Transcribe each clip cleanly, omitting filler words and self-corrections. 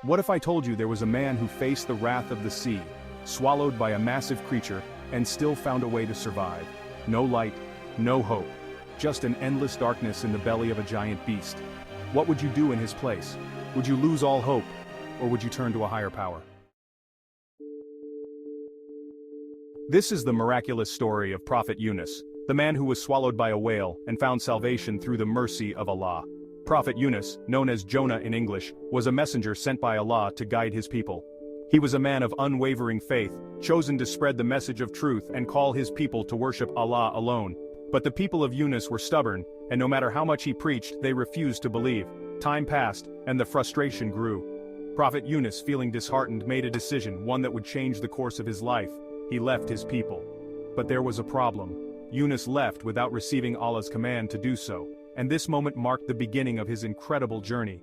What if I told you there was a man who faced the wrath of the sea, swallowed by a massive creature, and still found a way to survive? No light, no hope, just an endless darkness in the belly of a giant beast. What would you do in his place? Would you lose all hope, or would you turn to a higher power? This is the miraculous story of Prophet Yunus, the man who was swallowed by a whale and found salvation through the mercy of Allah. Prophet Yunus, known as Jonah in English, was a messenger sent by Allah to guide his people. He was a man of unwavering faith, chosen to spread the message of truth and call his people to worship Allah alone. But the people of Yunus were stubborn, and no matter how much he preached, they refused to believe. Time passed, and the frustration grew. Prophet Yunus, feeling disheartened, made a decision, one that would change the course of his life. He left his people. But there was a problem. Yunus left without receiving Allah's command to do so, and this moment marked the beginning of his incredible journey.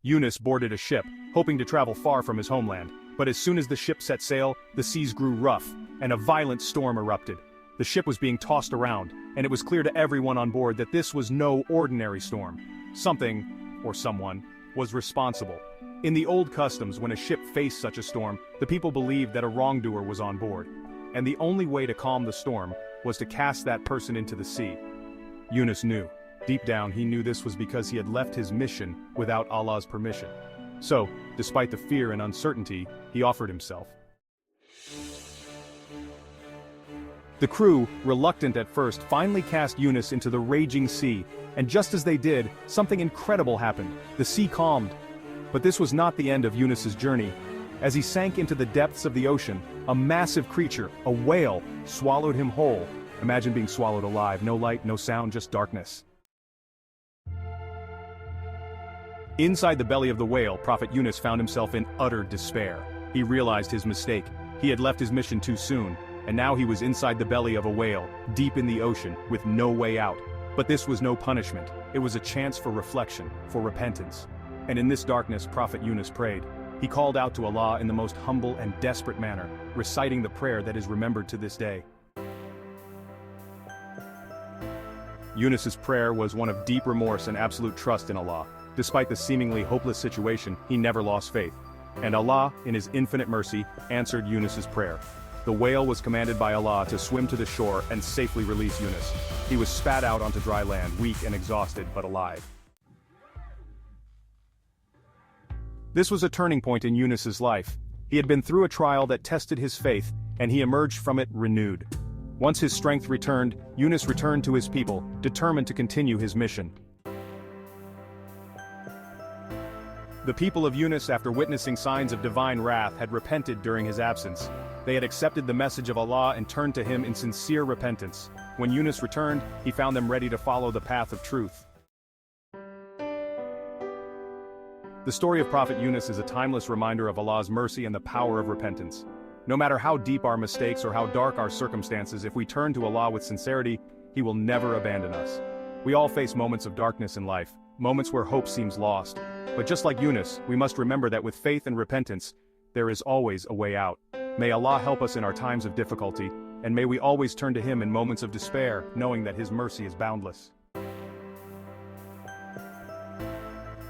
Yunus boarded a ship, hoping to travel far from his homeland, but as soon as the ship set sail, the seas grew rough, and a violent storm erupted. The ship was being tossed around, and it was clear to everyone on board that this was no ordinary storm. Something, or someone, was responsible. In the old customs, when a ship faced such a storm, the people believed that a wrongdoer was on board, and the only way to calm the storm was to cast that person into the sea. Yunus knew. Deep down, he knew this was because he had left his mission without Allah's permission. So, despite the fear and uncertainty, he offered himself. The crew, reluctant at first, finally cast Yunus into the raging sea, and just as they did, something incredible happened. The sea calmed. But this was not the end of Yunus's journey. As he sank into the depths of the ocean, a massive creature, a whale, swallowed him whole. Imagine being swallowed alive, no light, no sound, just darkness. Inside the belly of the whale, Prophet Yunus found himself in utter despair. He realized his mistake. He had left his mission too soon, and now he was inside the belly of a whale, deep in the ocean, with no way out. But this was no punishment. It was a chance for reflection, for repentance. And in this darkness, Prophet Yunus prayed. He called out to Allah in the most humble and desperate manner, reciting the prayer that is remembered to this day. Yunus's prayer was one of deep remorse and absolute trust in Allah. Despite the seemingly hopeless situation, he never lost faith. And Allah, in His infinite mercy, answered Yunus's prayer. The whale was commanded by Allah to swim to the shore and safely release Yunus. He was spat out onto dry land, weak and exhausted, but alive. This was a turning point in Yunus's life. He had been through a trial that tested his faith, and he emerged from it renewed. Once his strength returned, Yunus returned to his people, determined to continue his mission. The people of Yunus, after witnessing signs of divine wrath, had repented during his absence. They had accepted the message of Allah and turned to Him in sincere repentance. When Yunus returned, he found them ready to follow the path of truth. The story of Prophet Yunus is a timeless reminder of Allah's mercy and the power of repentance. No matter how deep our mistakes or how dark our circumstances, if we turn to Allah with sincerity, He will never abandon us. We all face moments of darkness in life, moments where hope seems lost. But just like Yunus, we must remember that with faith and repentance, there is always a way out. May Allah help us in our times of difficulty, and may we always turn to Him in moments of despair, knowing that His mercy is boundless.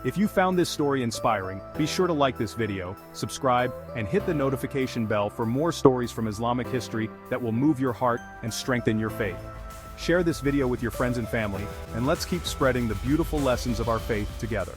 If you found this story inspiring, be sure to like this video, subscribe, and hit the notification bell for more stories from Islamic history that will move your heart and strengthen your faith. Share this video with your friends and family, and let's keep spreading the beautiful lessons of our faith together.